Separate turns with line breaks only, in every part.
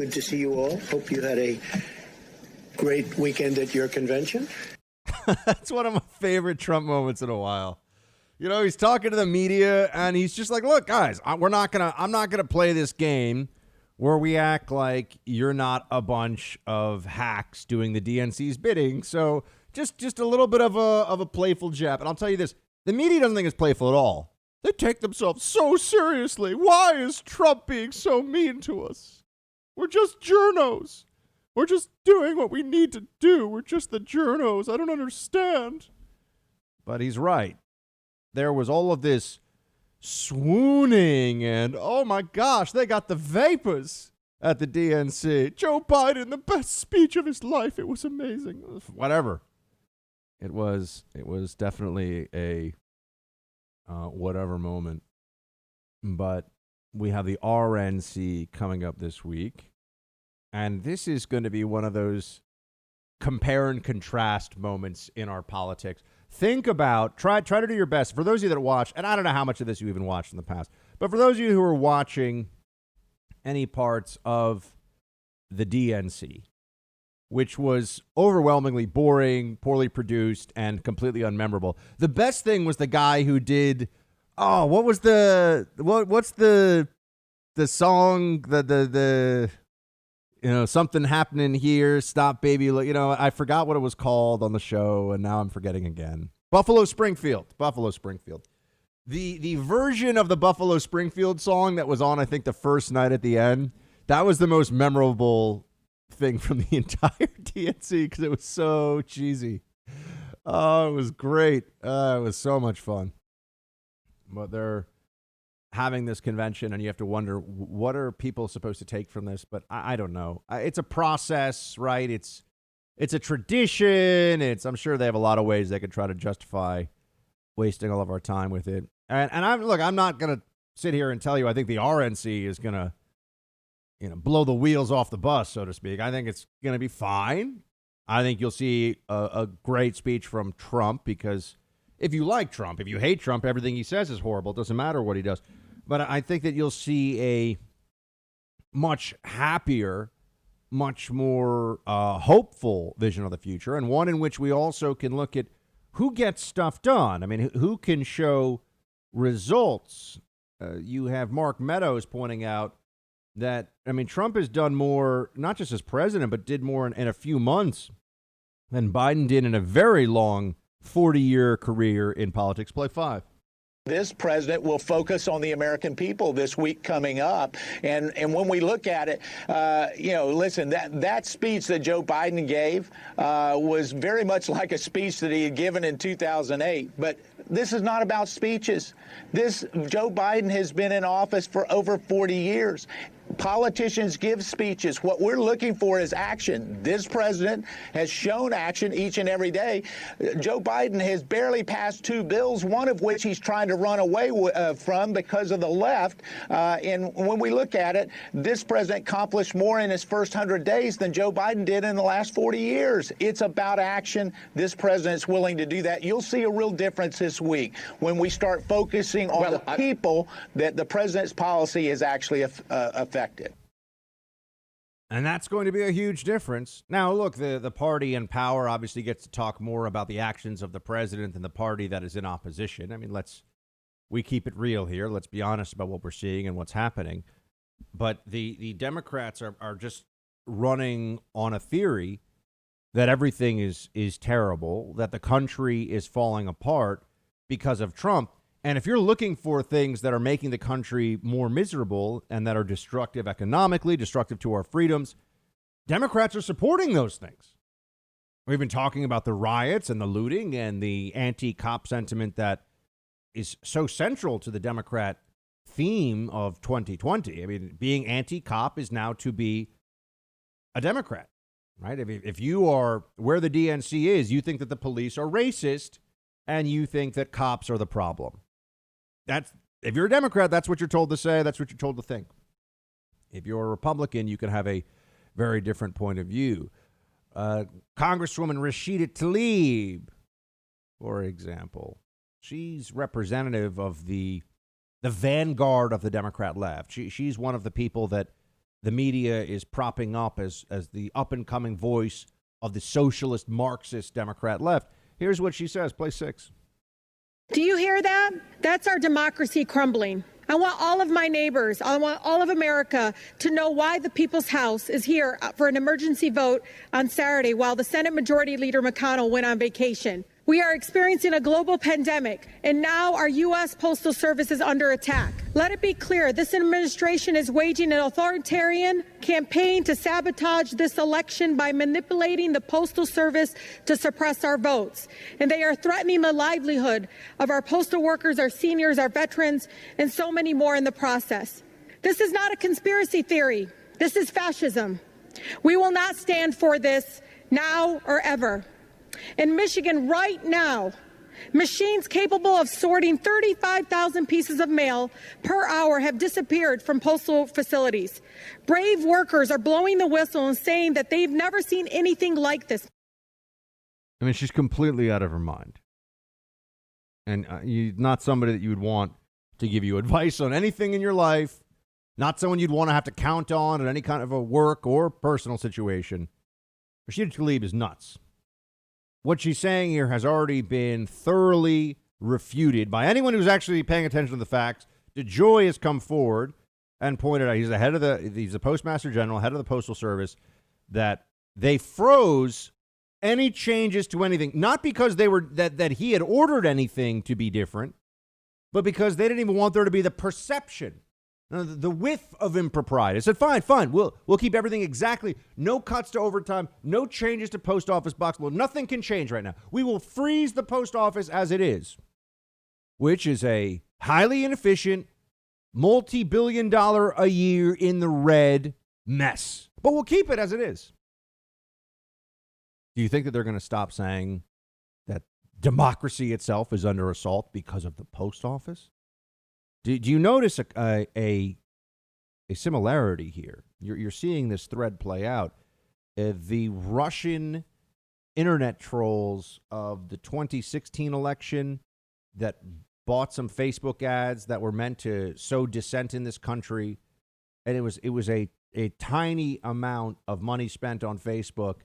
Good to see you all. Hope you had a great weekend at your convention.
That's one of my favorite Trump moments in a while. You know, he's talking to the media and he's just like, look, guys, I'm not gonna play this game where we act like you're not a bunch of hacks doing the DNC's bidding. So just a little bit of a playful jab. And I'll tell you this, the media doesn't think it's playful at all. They take themselves so seriously. Why is Trump being so mean to us? We're just journos. We're just doing what we need to do. We're just the journos. I don't understand. But he's right. There was all of this swooning and, oh my gosh, they got the vapors at the DNC. Joe Biden, the best speech of his life. It was amazing. Whatever. It was definitely a whatever moment. But we have the RNC coming up this week. And this is going to be one of those compare and contrast moments in our politics. Think about, try to do your best. For those of you that watch, and I don't know how much of this you even watched in the past, but for those of you who are watching any parts of the DNC, which was overwhelmingly boring, poorly produced, and completely unmemorable. The best thing was the guy who did, what's the song, the something happening here, stop baby, I forgot what it was called on the show, and now I'm forgetting again. Buffalo Springfield. The version of the Buffalo Springfield song that was on, I think, the first night at the end, that was the most memorable thing from the entire DNC because it was so cheesy. Oh, it was great. It was so much fun. But they're having this convention, and you have to wonder, what are people supposed to take from this? But I don't know. It's a process, right? It's a tradition. I'm sure they have a lot of ways they could try to justify wasting all of our time with it. And I'm not going to sit here and tell you I think the RNC is going to blow the wheels off the bus, so to speak. I think it's going to be fine. I think you'll see a great speech from Trump, because if you like Trump, if you hate Trump, everything he says is horrible. It doesn't matter what he does. But I think that you'll see a much happier, much more hopeful vision of the future, and one in which we also can look at who gets stuff done. I mean, who can show results. You have Mark Meadows pointing out that, Trump has done more, not just as president, but did more in a few months than Biden did in a very long 40-year career in politics. Play 5.
This president will focus on the American people this week coming up. And when we look at it, listen, that speech that Joe Biden gave was very much like a speech that he had given in 2008. But this is not about speeches. Joe Biden has been in office for over 40 years. Politicians give speeches. What we're looking for is action. This president has shown action each and every day. Joe Biden has barely passed 2 bills, one of which he's trying to run away from because of the left. And when we look at it, this president accomplished more in his first 100 days than Joe Biden did in the last 40 years. It's about action. This president's willing to do that. You'll see a real difference this week when we start focusing on the people that the president's policy is actually affected.
And that's going to be a huge difference. Now, look, the party in power obviously gets to talk more about the actions of the president than the party that is in opposition. We keep it real here. Let's be honest about what we're seeing and what's happening. But the Democrats are just running on a theory that everything is terrible, that the country is falling apart because of Trump. And if you're looking for things that are making the country more miserable and that are destructive economically, destructive to our freedoms, Democrats are supporting those things. We've been talking about the riots and the looting and the anti-cop sentiment that is so central to the Democrat theme of 2020. Being anti-cop is now to be a Democrat, right? If you are where the DNC is, you think that the police are racist and you think that cops are the problem. If you're a Democrat, that's what you're told to say. That's what you're told to think. If you're a Republican, you can have a very different point of view. Congresswoman Rashida Tlaib, for example, she's representative of the vanguard of the Democrat left. She's one of the people that the media is propping up as the up-and-coming voice of the socialist, Marxist, Democrat left. Here's what she says. Play 6.
Do you hear that? That's our democracy crumbling. I want all of my neighbors, I want all of America to know why the People's House is here for an emergency vote on Saturday while the Senate Majority Leader McConnell went on vacation. We are experiencing a global pandemic, and now our U.S. Postal Service is under attack. Let it be clear, this administration is waging an authoritarian campaign to sabotage this election by manipulating the Postal Service to suppress our votes. And they are threatening the livelihood of our postal workers, our seniors, our veterans, and so many more in the process. This is not a conspiracy theory. This is fascism. We will not stand for this now or ever. In Michigan right now, machines capable of sorting 35,000 pieces of mail per hour have disappeared from postal facilities. Brave workers are blowing the whistle and saying that they've never seen anything like this.
I mean, she's completely out of her mind. And you're not somebody that you would want to give you advice on anything in your life, not someone you'd want to have to count on in any kind of a work or personal situation. Rashida Tlaib is nuts. What she's saying here has already been thoroughly refuted by anyone who's actually paying attention to the facts. DeJoy has come forward and pointed out, he's the Postmaster General, head of the Postal Service, that they froze any changes to anything, not because they were that he had ordered anything to be different, but because they didn't even want there to be the perception, the whiff of impropriety. I said, fine, we'll keep everything exactly. No cuts to overtime, no changes to post office box load. Nothing can change right now. We will freeze the post office as it is, which is a highly inefficient, multi-billion-dollar a year in the red mess. But we'll keep it as it is. Do you think that they're going to stop saying that democracy itself is under assault because of the post office? Do you notice a similarity here? You're seeing this thread play out. The Russian internet trolls of the 2016 election that bought some Facebook ads that were meant to sow dissent in this country, and it was a tiny amount of money spent on Facebook.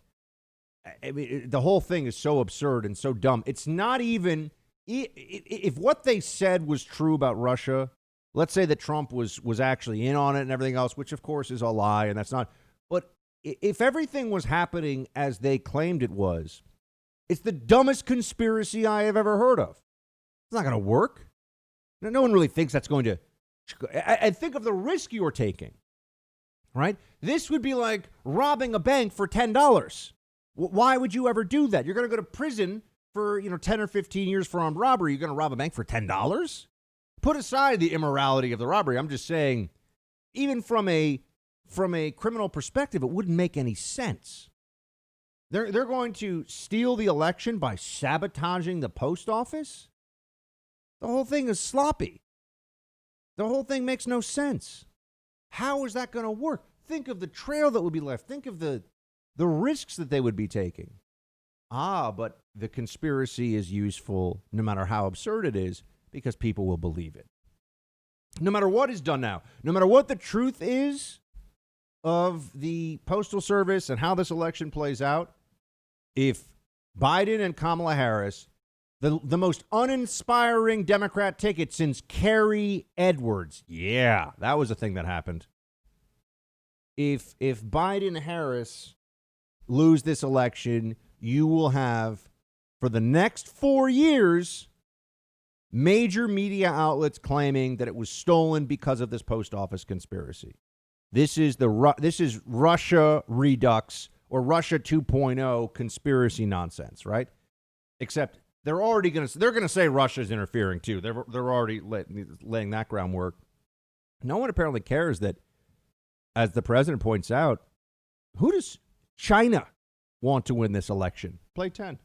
I mean, the whole thing is so absurd and so dumb. It's not even... If what they said was true about Russia, let's say that Trump was actually in on it and everything else, which of course is a lie, and that's not. But if everything was happening as they claimed it was, it's the dumbest conspiracy I have ever heard of. It's not going to work. No one really thinks that's going to. And think of the risk you're taking, right? This would be like robbing a bank for $10. Why would you ever do that? You're going to go to prison for 10 or 15 years for armed robbery. You're going to rob a bank for $10? Put aside the immorality of the robbery. I'm just saying, even from a criminal perspective, it wouldn't make any sense. They're going to steal the election by sabotaging the post office? The whole thing is sloppy. The whole thing makes no sense. How is that going to work? Think of the trail that would be left. Think of the risks that they would be taking. But the conspiracy is useful no matter how absurd it is because people will believe it. No matter what is done now, no matter what the truth is of the Postal Service and how this election plays out, if Biden and Kamala Harris, the most uninspiring Democrat ticket since Carrie Edwards, yeah, that was a thing that happened. If Biden and Harris lose this election, you will have, for the next 4 years, major media outlets claiming that it was stolen because of this post office conspiracy. This is Russia Redux or Russia 2.0 conspiracy nonsense, right? Except they're going to say Russia's interfering too. They're already laying that groundwork. No one apparently cares that, as the president points out, who does China want to win this election? Play 10.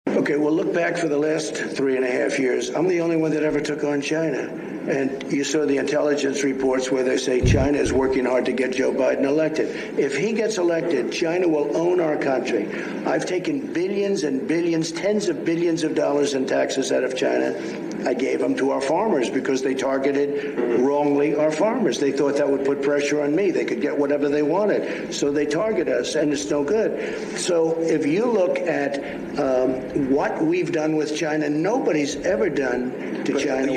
Okay, well, look back for the last 3.5 years. I'm the only one that ever took on China. And you saw the intelligence reports where they say China is working hard to get Joe Biden elected. If he gets elected, China will own our country. I've taken billions and billions, tens of billions of dollars in taxes out of China. I gave them to our farmers because they targeted wrongly our farmers. They thought that would put pressure on me. They could get whatever they wanted. So they target us, and it's no good. So if you look at what we've done with China, nobody's ever done to China.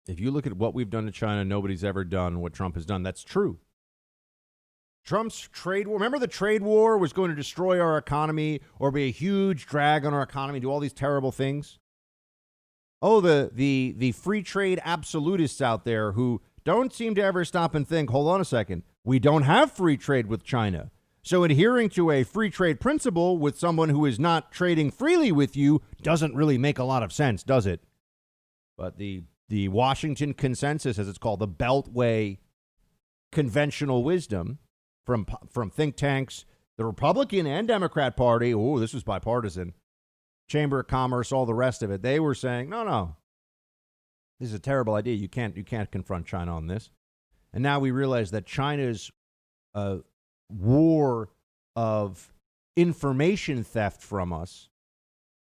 If you look at what we've done to China, nobody's ever done what Trump has done. That's true. Trump's trade war, remember the trade war was going to destroy our economy or be a huge drag on our economy, do all these terrible things? Oh, the free trade absolutists out there who don't seem to ever stop and think, hold on a second, we don't have free trade with China. So adhering to a free trade principle with someone who is not trading freely with you doesn't really make a lot of sense, does it? But the Washington consensus, as it's called, the Beltway conventional wisdom from think tanks, the Republican and Democrat Party, oh, this was bipartisan, Chamber of Commerce, all the rest of it, they were saying, no, this is a terrible idea. You can't confront China on this. And now we realize that China's war of information theft from us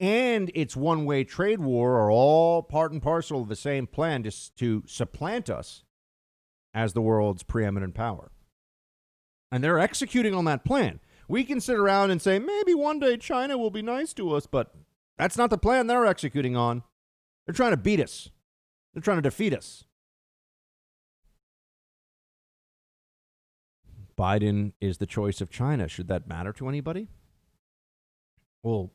and its one-way trade war are all part and parcel of the same plan to supplant us as the world's preeminent power. And they're executing on that plan. We can sit around and say, maybe one day China will be nice to us, but that's not the plan they're executing on. They're trying to beat us. They're trying to defeat us. Biden is the choice of China. Should that matter to anybody? Well,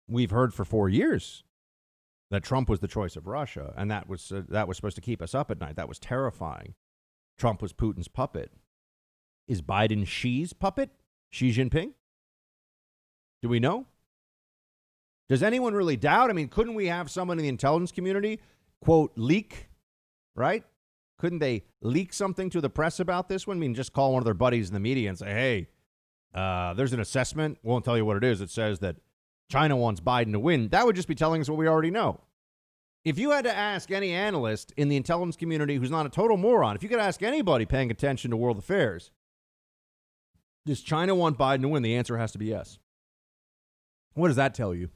we've heard for 4 years that Trump was the choice of Russia, and that was supposed to keep us up at night. That was terrifying. Trump was Putin's puppet. Is Biden Xi's puppet? Xi Jinping? Do we know? Does anyone really doubt? I mean, couldn't we have someone in the intelligence community, quote, leak, right? Couldn't they leak something to the press about this one? I mean, just call one of their buddies in the media and say, hey, there's an assessment. Won't tell you what it is. It says that China wants Biden to win. That would just be telling us what we already know. If you had to ask any analyst in the intelligence community who's not a total moron, if you could ask anybody paying attention to world affairs, does China want Biden to win? The answer has to be yes. What does that tell you?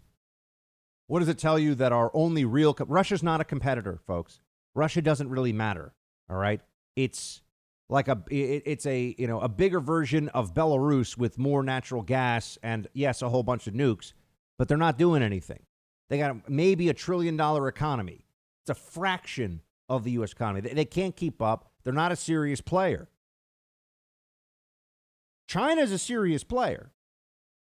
What does it tell you that our only real... Russia's not a competitor, folks. Russia doesn't really matter, all right? It's like a bigger version of Belarus with more natural gas and, yes, a whole bunch of nukes, but they're not doing anything. They got maybe $1 trillion economy. It's a fraction of the U.S. economy. They can't keep up. They're not a serious player. China's a serious player,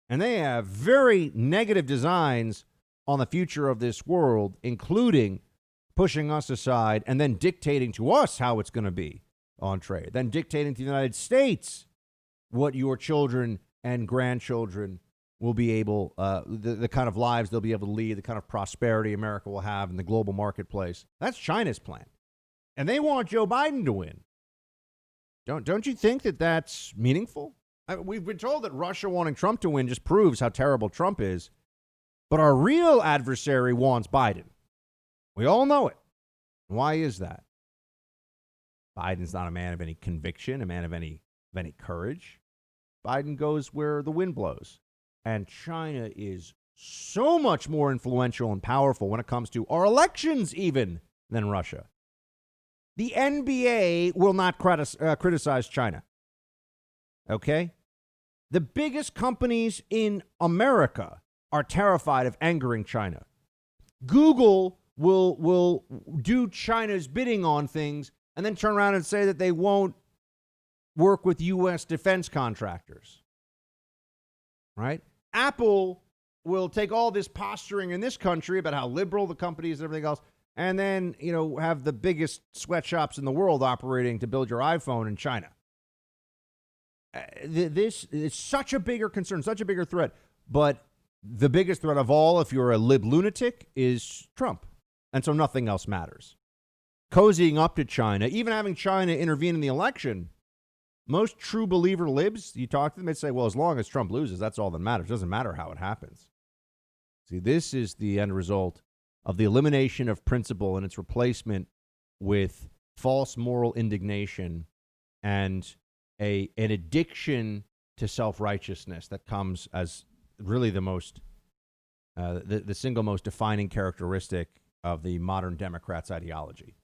and they have very negative designs on the future of this world, including pushing us aside and then dictating to us how it's going to be on trade, then dictating to the United States what your children and grandchildren will be able, the kind of lives they'll be able to lead, the kind of prosperity America will have in the global marketplace. That's China's plan. And they want Joe Biden to win. Don't you think that that's meaningful? We've been told that Russia wanting Trump to win just proves how terrible Trump is. But our real adversary wants Biden. We all know it. Why is that? Biden's not a man of any conviction, a man of any courage. Biden goes where the wind blows. And China is so much more influential and powerful when it comes to our elections even than Russia. The NBA will not criticize China. Okay? The biggest companies in America are terrified of angering China. Google will do China's bidding on things and then turn around and say that they won't work with U.S. defense contractors. Right? Apple will take all this posturing in this country about how liberal the company is and everything else, and then, have the biggest sweatshops in the world operating to build your iPhone in China. This is such a bigger concern, such a bigger threat. But the biggest threat of all, if you're a lib lunatic, is Trump. And so nothing else matters. Cozying up to China, even having China intervene in the election, most true believer libs, you talk to them, they'd say, well, as long as Trump loses, that's all that matters. It doesn't matter how it happens. See, this is the end result of the elimination of principle and its replacement with false moral indignation and an addiction to self-righteousness that comes as really the most the single most defining characteristic of the modern Democrats' ideology.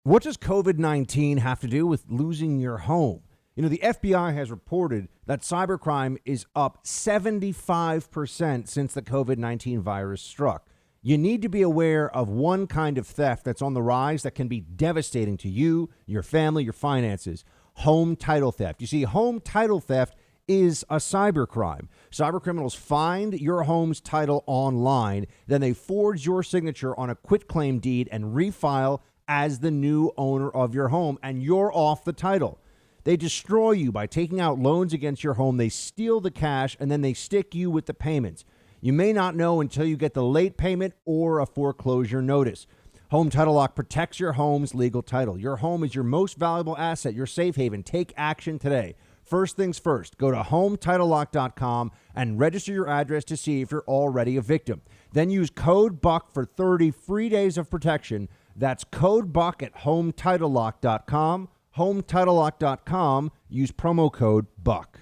What does COVID-19 have to do with losing your home? You know, the FBI has reported that cybercrime is up 75% since the COVID-19 virus struck. You need to be aware of one kind of theft that's on the rise that can be devastating to you, your family, your finances. Home title theft. You see, home title theft is a cybercrime. Cybercriminals find your home's title online, then they forge your signature on a quitclaim deed and refile as the new owner of your home, and you're off the title. They destroy you by taking out loans against your home. They steal the cash, and then they stick you with the payments. You may not know until you get the late payment or a foreclosure notice. Home Title Lock protects your home's legal title. Your home is your most valuable asset, your safe haven. Take action today. First things first, go to HometitleLock.com and register your address to see if you're already a victim. Then use code BUCK for 30 free days of protection. That's code BUCK at HometitleLock.com. HometitleLock.com. Use promo code BUCK.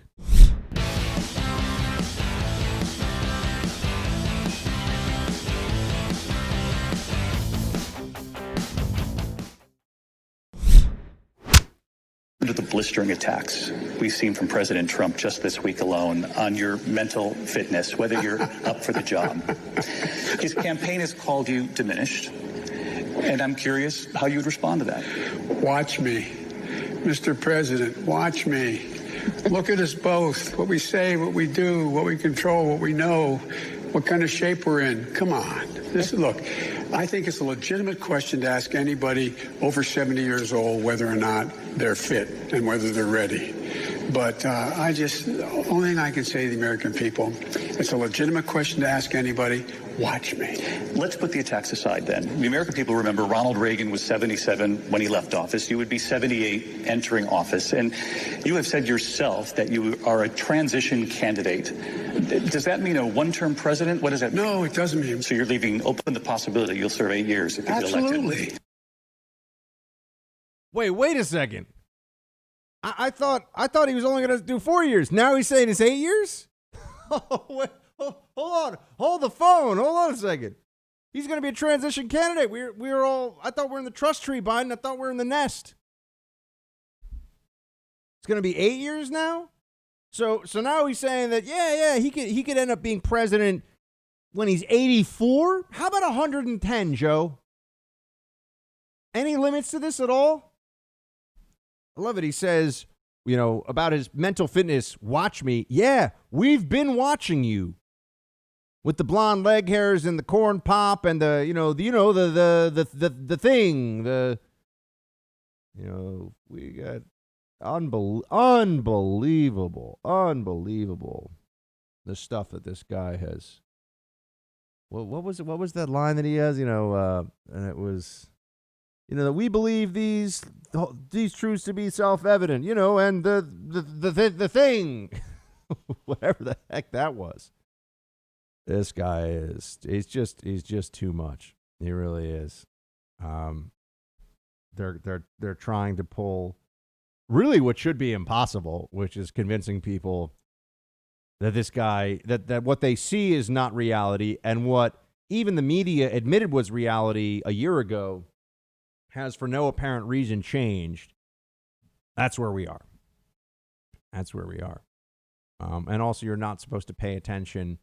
To the blistering attacks we've seen from President Trump just this week alone on your mental fitness, whether you're up for the job. His campaign has called you diminished, and I'm curious how you would respond to that.
Watch me, Mr. President, watch me. Look at us both, what we say, what we do, what we control, what we know, what kind of shape we're in. Come on. Look, I think it's a legitimate question to ask anybody over 70 years old whether or not they're fit and whether they're ready. But the only thing I can say to the American people, it's a legitimate question to ask anybody. Watch me.
Let's put the attacks aside then. The American people remember Ronald Reagan was 77 when he left office. You would be 78 entering office. And you have said yourself that you are a transition candidate. Does that mean a one-term president? What does that mean?
No, it doesn't mean.
So you're leaving open the possibility you'll serve 8 years if you get elected.
Absolutely.
Wait a second. I thought he was only going to do 4 years. Now he's saying it's 8 years? Wait, hold on. Hold the phone. Hold on a second. He's going to be a transition candidate. We're all, I thought we're in the trust tree, Biden. I thought we're in the nest. It's going to be 8 years now? So now he's saying that, he could end up being president when he's 84? How about 110, Joe? Any limits to this at all? I love it. He says, about his mental fitness, watch me. Yeah, we've been watching you. With the blonde leg hairs and the corn pop and the thing, we got unbelievable, the stuff that this guy has. What was it? What was that line that he has? And it was, that we believe these truths to be self-evident, and the thing, whatever the heck that was. This guy he's just too much. He really is. They're trying to pull really what should be impossible, which is convincing people that this guy, that what they see is not reality, and what even the media admitted was reality a year ago has for no apparent reason changed. That's where we are. And also, you're not supposed to pay attention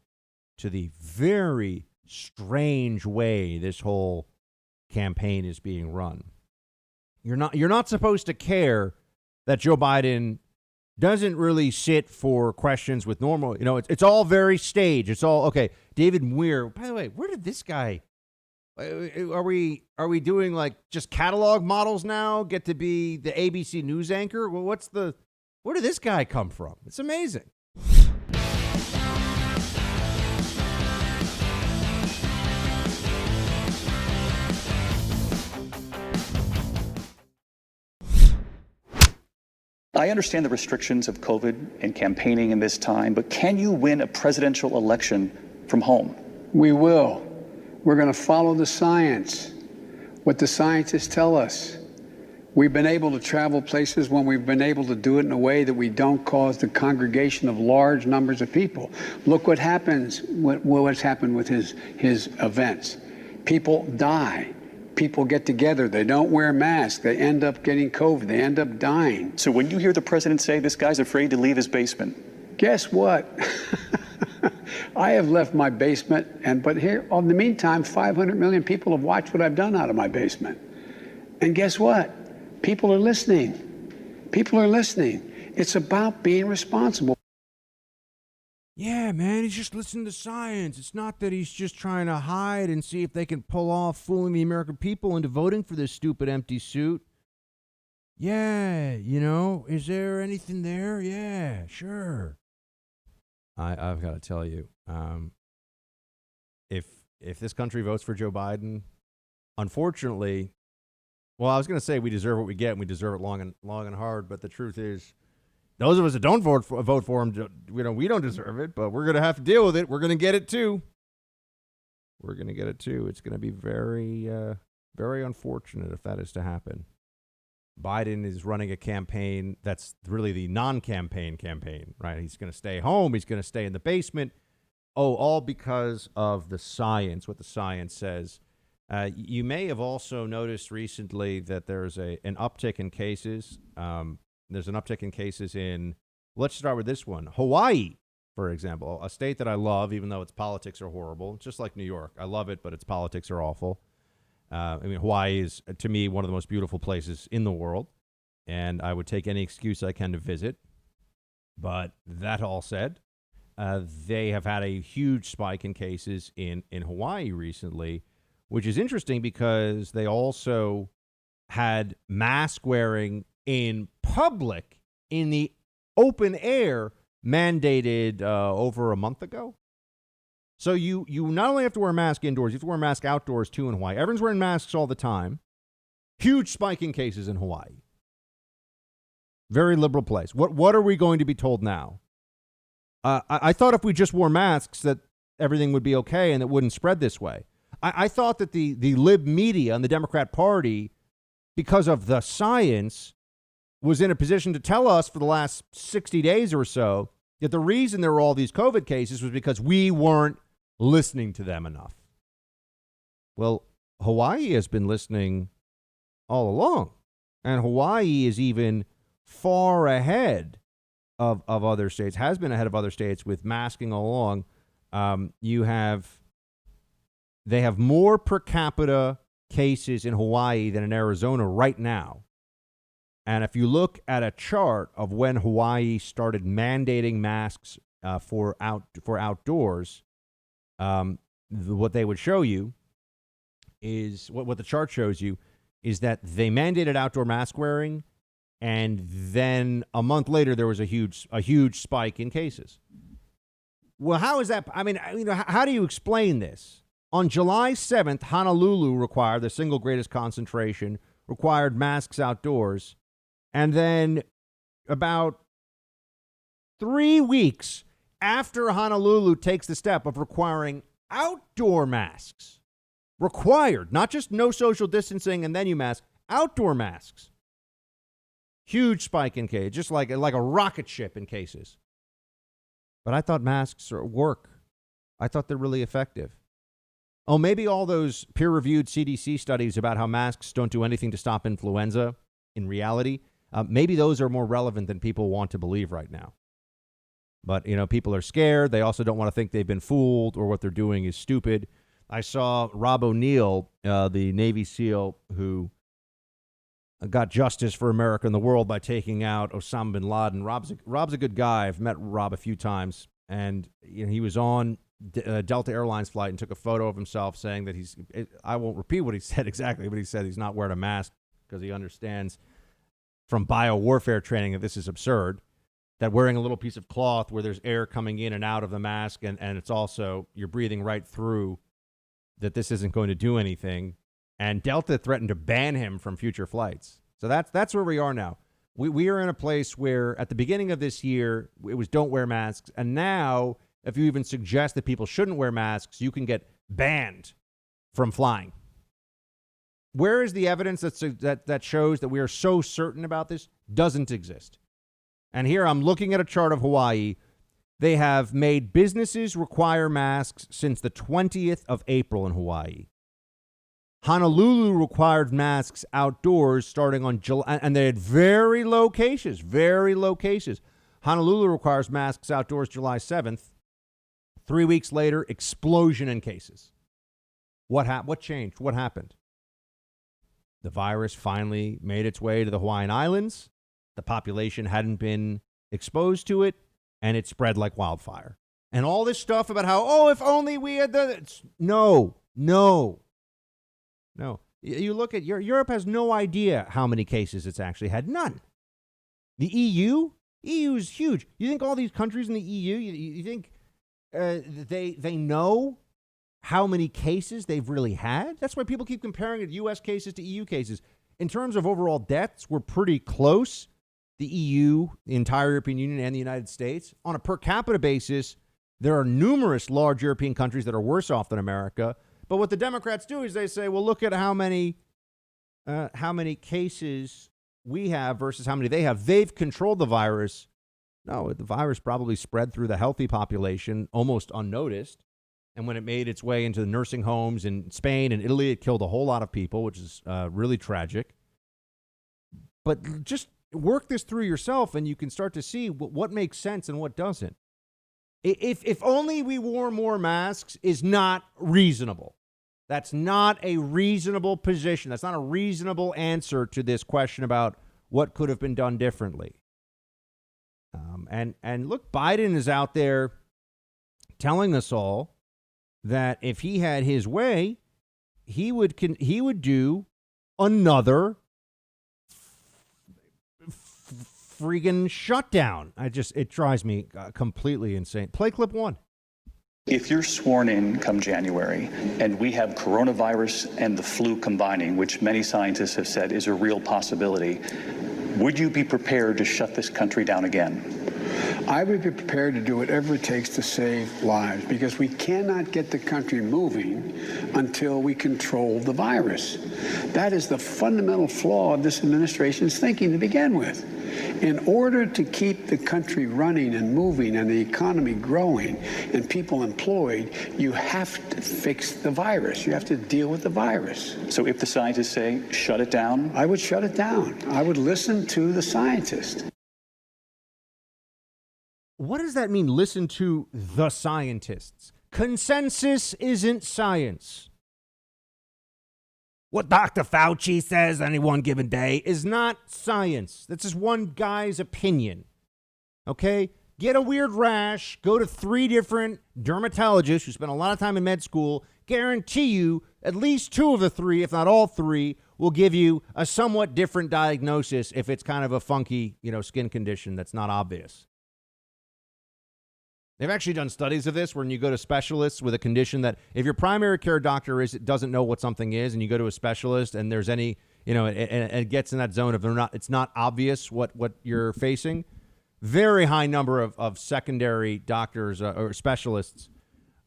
to the very strange way this whole campaign is being run. You're not supposed to care that Joe Biden doesn't really sit for questions with normal, it's all very staged. It's all okay. David Muir, by the way, where did this guy, are we doing like just catalog models now get to be the ABC News anchor? Well, where did this guy come from? It's amazing.
I understand the restrictions of COVID and campaigning in this time, but can you win a presidential election from home?
We will. We're going to follow the science, what the scientists tell us. We've been able to travel places when we've been able to do it in a way that we don't cause the congregation of large numbers of people. Look what happens, what's happened with his events. People die. People get together. They don't wear masks. They end up getting COVID. They end up dying.
So when you hear the president say this guy's afraid to leave his basement,
guess what? I have left my basement, but here, in the meantime, 500 million people have watched what I've done out of my basement. And guess what? People are listening. People are listening. It's about being responsible.
Yeah, man, he's just listening to science. It's not that he's just trying to hide and see if they can pull off fooling the American people into voting for this stupid empty suit. Yeah, is there anything there? Yeah, sure. I've got to tell you, if this country votes for Joe Biden, unfortunately, well, I was going to say we deserve what we get and we deserve it long and hard, but the truth is, those of us that don't vote for him, we don't deserve it, but we're going to have to deal with it. We're going to get it too. We're going to get it too. It's going to be very, very unfortunate if that is to happen. Biden is running a campaign that's really the non-campaign campaign, right? He's going to stay home. He's going to stay in the basement. Oh, all because of the science, what the science says. You may have also noticed recently that there's an uptick in cases. There's an uptick in cases in, let's start with this one, Hawaii, for example, a state that I love, even though its politics are horrible, just like New York. I love it, but its politics are awful. Hawaii is, to me, one of the most beautiful places in the world, and I would take any excuse I can to visit. But that all said, they have had a huge spike in cases in Hawaii recently, which is interesting because they also had mask wearing in public, in the open air, mandated over a month ago. So you not only have to wear a mask indoors, you have to wear a mask outdoors too in Hawaii. Everyone's wearing masks all the time. Huge spike in cases in Hawaii. Very liberal place. What are we going to be told now? I thought if we just wore masks that everything would be okay and it wouldn't spread this way. I thought that the lib media and the Democrat Party, because of the science, was in a position to tell us for the last 60 days or so that the reason there were all these COVID cases was because we weren't listening to them enough. Well, Hawaii has been listening all along, and Hawaii is even far ahead of other states, has been ahead of other states with masking all along. They have more per capita cases in Hawaii than in Arizona right now. And if you look at a chart of when Hawaii started mandating masks for outdoors, what they would show you is what the chart shows you is that they mandated outdoor mask wearing, and then a month later there was a huge spike in cases. Well, how is that? I mean, how do you explain this? On July 7th, Honolulu required, the single greatest concentration, required masks outdoors. And then about 3 weeks after Honolulu takes the step of requiring outdoor masks, required, not just no social distancing and then you mask, outdoor masks. Huge spike in cases, just like a rocket ship in cases. But I thought masks work. I thought they're really effective. Oh, maybe all those peer-reviewed CDC studies about how masks don't do anything to stop influenza in reality, maybe those are more relevant than people want to believe right now. But, people are scared. They also don't want to think they've been fooled or what they're doing is stupid. I saw Rob O'Neill, the Navy SEAL who got justice for America and the world by taking out Osama bin Laden. Rob's a good guy. I've met Rob a few times. And he was on Delta Airlines flight and took a photo of himself saying that I won't repeat what he said exactly, but he said he's not wearing a mask because he understands from biowarfare training that this is absurd, that wearing a little piece of cloth where there's air coming in and out of the mask and it's also you're breathing right through, that this isn't going to do anything. And Delta threatened to ban him from future flights. So that's where we are now. We are in a place where at the beginning of this year, it was don't wear masks. And now, if you even suggest that people shouldn't wear masks, you can get banned from flying. Where is the evidence that shows that we are so certain about this? Doesn't exist. And here I'm looking at a chart of Hawaii. They have made businesses require masks since the 20th of April in Hawaii. Honolulu required masks outdoors starting on July, and they had very low cases. Honolulu requires masks outdoors July 7th. 3 weeks later, explosion in cases. What changed? What happened? The virus finally made its way to the Hawaiian Islands. The population hadn't been exposed to it, and it spread like wildfire. And all this stuff about how, if only we had No. You look at Europe has no idea how many cases it's actually had. None. The EU is huge. You think all these countries in the EU, you think they know how many cases they've really had? That's why people keep comparing it, U.S. cases to EU cases. In terms of overall deaths, we're pretty close. The EU, the entire European Union, and the United States. On a per capita basis, there are numerous large European countries that are worse off than America. But what the Democrats do is they say, well, look at how many cases we have versus how many they have. They've controlled the virus. No, the virus probably spread through the healthy population almost unnoticed. And when it made its way into the nursing homes in Spain and Italy, it killed a whole lot of people, which is really tragic. But just work this through yourself, and you can start to see what makes sense and what doesn't. If only we wore more masks is not reasonable. That's not a reasonable position. That's not a reasonable answer to this question about what could have been done differently. And look, Biden is out there telling us all that if he had his way, he would do another friggin' shutdown. It drives me completely insane. Play clip 1.
If you're sworn in come January and we have coronavirus and the flu combining, which many scientists have said is a real possibility, would you be prepared to shut this country down again?
I would be prepared to do whatever it takes to save lives, because we cannot get the country moving until we control the virus. That is the fundamental flaw of this administration's thinking to begin with. In order to keep the country running and moving and the economy growing and people employed, you have to fix the virus. You have to deal with the virus.
So if the scientists say shut it down?
I would shut it down. I would listen to the scientists.
What does that mean, listen to the scientists? Consensus isn't science. What Dr. Fauci says on any one given day is not science. That's just one guy's opinion. Okay? Get a weird rash, go to 3 different dermatologists who spent a lot of time in med school. Guarantee you at least 2 of the 3, if not all 3, will give you a somewhat different diagnosis if it's kind of a funky, skin condition that's not obvious. They've actually done studies of this when you go to specialists with a condition that if your primary care doctor doesn't know what something is, and you go to a specialist and there's any, and it gets in that zone of it's not obvious what you're facing, very high number of secondary doctors or specialists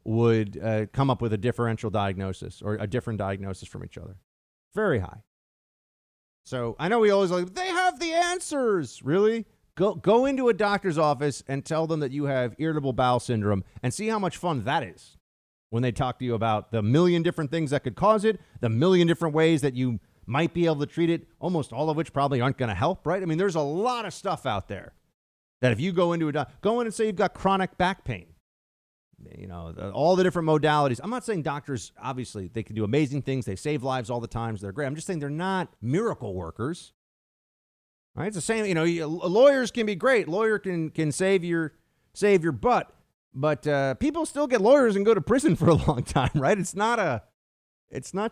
would come up with a differential diagnosis or a different diagnosis from each other. Very high. So I know we always they have the answers. Really? Go into a doctor's office and tell them that you have irritable bowel syndrome and see how much fun that is when they talk to you about the million different things that could cause it, the million different ways that you might be able to treat it, almost all of which probably aren't going to help, right? I mean, there's a lot of stuff out there that if you go into go in and say you've got chronic back pain, all the different modalities. I'm not saying doctors, obviously, they can do amazing things. They save lives all the time. So they're great. I'm just saying they're not miracle workers. Right? It's the same, lawyers can be great. Lawyer can save your butt, but people still get lawyers and go to prison for a long time, right? It's not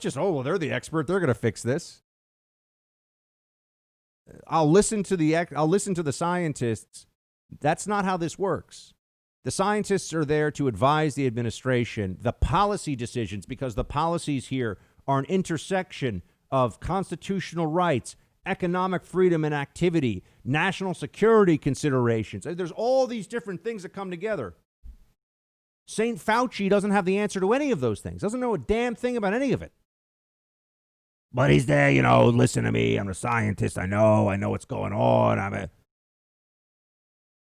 just, they're the expert, they're going to fix this. I'll listen to the scientists. That's not how this works. The scientists are there to advise the administration, the policy decisions, because the policies here are an intersection of constitutional rights, economic freedom and activity, national security considerations. There's all these different things that come together. St. Fauci doesn't have the answer to any of those things, doesn't know a damn thing about any of it. But he's there, listen to me. I'm a scientist. I know what's going on.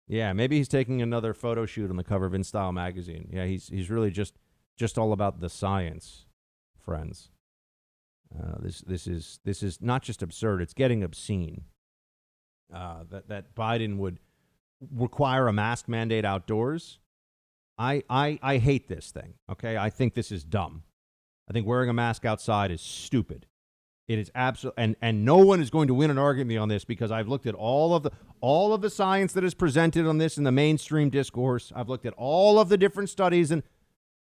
Yeah, maybe he's taking another photo shoot on the cover of InStyle magazine. Yeah, he's really just all about the science, friends. This is not just absurd; it's getting obscene. That Biden would require a mask mandate outdoors. I hate this thing. Okay, I think this is dumb. I think wearing a mask outside is stupid. It is absolute, and no one is going to win an argument on this because I've looked at all of the science that is presented on this in the mainstream discourse. I've looked at all of the different studies, and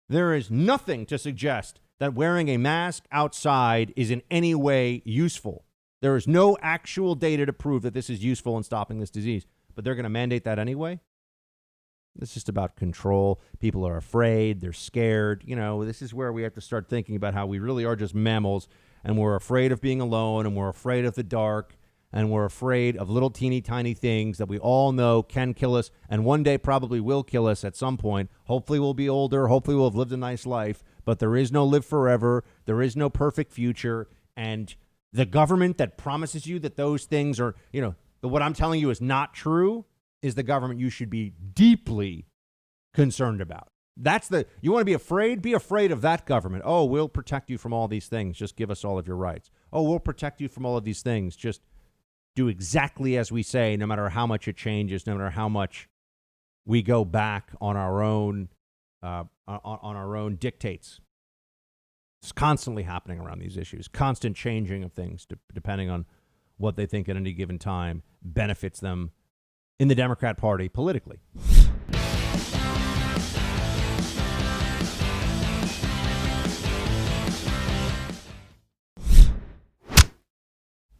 there is nothing to suggest that wearing a mask outside is in any way useful. There is no actual data to prove that this is useful in stopping this disease, but they're going to mandate that anyway. It's just about control. People are afraid. They're scared. This is where we have to start thinking about how we really are just mammals, and we're afraid of being alone, and we're afraid of the dark, and we're afraid of little teeny tiny things that we all know can kill us and one day probably will kill us at some point. Hopefully we'll be older. Hopefully we'll have lived a nice life, but there is no live forever. There is no perfect future. And the government that promises you that those things are, what I'm telling you is not true is the government you should be deeply concerned about. You want to be afraid? Be afraid of that government. Oh, we'll protect you from all these things. Just give us all of your rights. Oh, we'll protect you from all of these things. Just do exactly as we say, no matter how much it changes, no matter how much we go back on our own dictates. It's constantly happening around these issues, constant changing of things depending on what they think at any given time benefits them in the Democrat Party politically.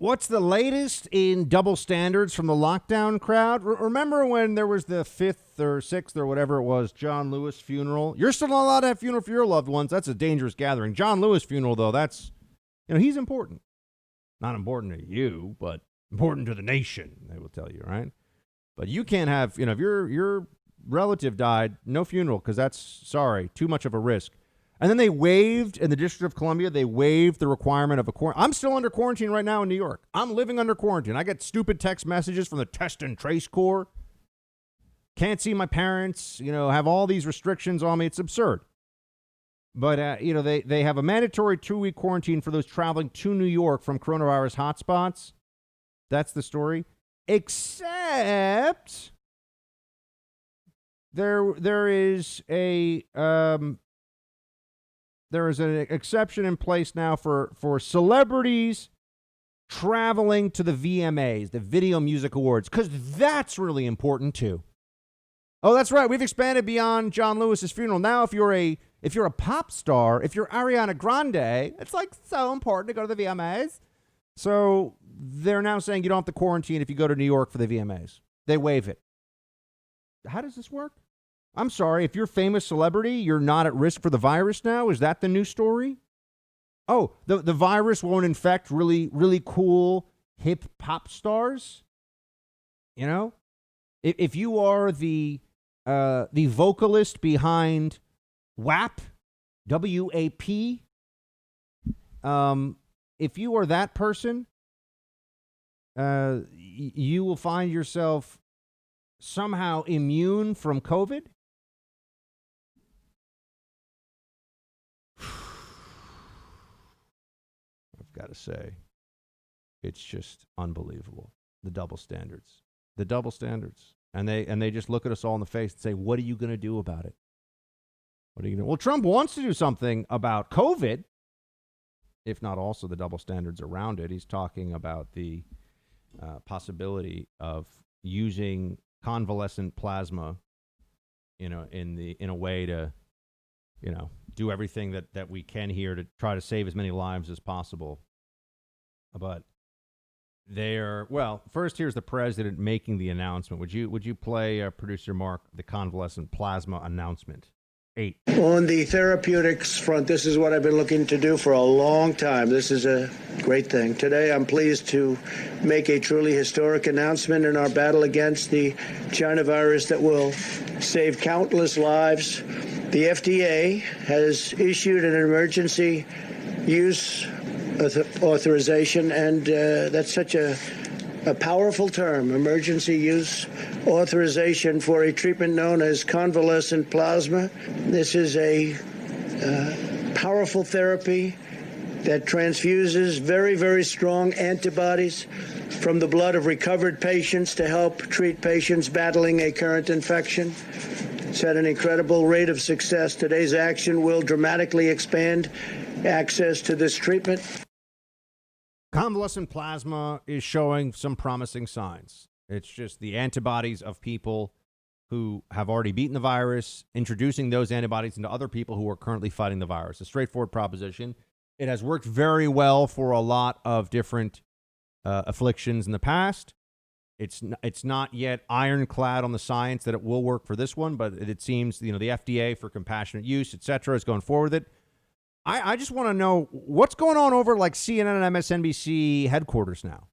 What's the latest in double standards from the lockdown crowd? Remember when there was the 5th or 6th or whatever it was, John Lewis funeral? You're still not allowed to have funeral for your loved ones. That's a dangerous gathering. John Lewis funeral, though, that's, he's important. Not important to you, but important to the nation, they will tell you, right? But you can't have, if your relative died, no funeral, because that's, too much of a risk. And then they waived, in the District of Columbia, they waived the requirement of a quarantine. I'm still under quarantine right now in New York. I'm living under quarantine. I get stupid text messages from the Test and Trace Corps. Can't see my parents, have all these restrictions on me. It's absurd. But, they have a mandatory 2-week quarantine for those traveling to New York from coronavirus hotspots. That's the story. Except there is an exception in place now for celebrities traveling to the VMAs, the Video Music Awards, because that's really important too. Oh, that's right. We've expanded beyond John Lewis's funeral. Now, if you're a pop star, if you're Ariana Grande, it's so important to go to the VMAs. So they're now saying you don't have to quarantine if you go to New York for the VMAs. They waive it. How does this work? I'm sorry, if you're a famous celebrity, you're not at risk for the virus now? Is that the new story? Oh, the virus won't infect really, really cool, hip pop stars? If you are the vocalist behind WAP, W-A-P, if you are that person, you will find yourself somehow immune from COVID? I've got to say, it's just unbelievable. The double standards. And they just look at us all in the face and say, what are you going to do about it? What are you going to do? Well, Trump wants to do something about COVID, if not also the double standards around it. He's talking about the possibility of using convalescent plasma, in a way to, do everything that we can here to try to save as many lives as possible. But first here's the president making the announcement. Would you play, producer Mark, the convalescent plasma announcement? 8.
On the therapeutics front, this is what I've been looking to do for a long time. This is a great thing. Today, I'm pleased to make a truly historic announcement in our battle against the China virus that will save countless lives. The FDA has issued an emergency use authorization, and that's such a powerful term, emergency use authorization for a treatment known as convalescent plasma. This is a powerful therapy that transfuses very, very strong antibodies from the blood of recovered patients to help treat patients battling a current infection. It's had an incredible rate of success. Today's action will dramatically expand access to this treatment.
Convalescent plasma is showing some promising signs. It's just the antibodies of people who have already beaten the virus, introducing those antibodies into other people who are currently fighting the virus. A straightforward proposition. It has worked very well for a lot of different afflictions in the past. It's not yet ironclad on the science that it will work for this one, but it seems, the FDA for compassionate use, et cetera, is going forward with it. I just want to know what's going on over like CNN and MSNBC headquarters now.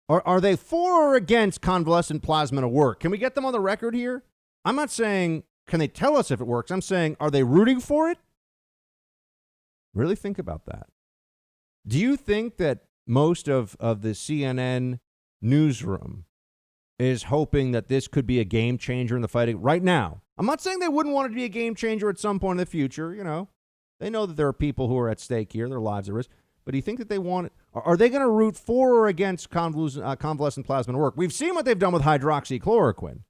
Are they for or against convalescent plasma to work? Can we get them on the record here? I'm not saying, can they tell us if it works? I'm saying, are they rooting for it? Really think about that. Do you think that most of the CNN newsroom is hoping that this could be a game changer in the fighting right now? I'm not saying they wouldn't want it to be a game changer at some point in the future. They know that there are people who are at stake here, their lives are at risk. But do you think that they want it? Are they going to root for or against convalescent plasma to work? We've seen what they've done with hydroxychloroquine,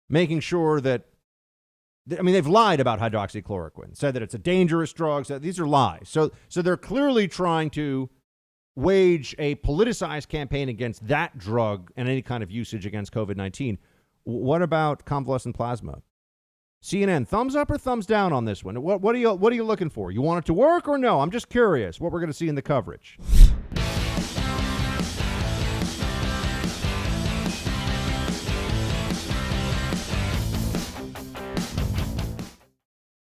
making sure that, they've lied about hydroxychloroquine, said that it's a dangerous drug. So these are lies. So they're clearly trying to wage a politicized campaign against that drug and any kind of usage against COVID-19. What about convalescent plasma? CNN, thumbs up or thumbs down on this one? What are you looking for? You want it to work or no? I'm just curious what we're going to see in the coverage.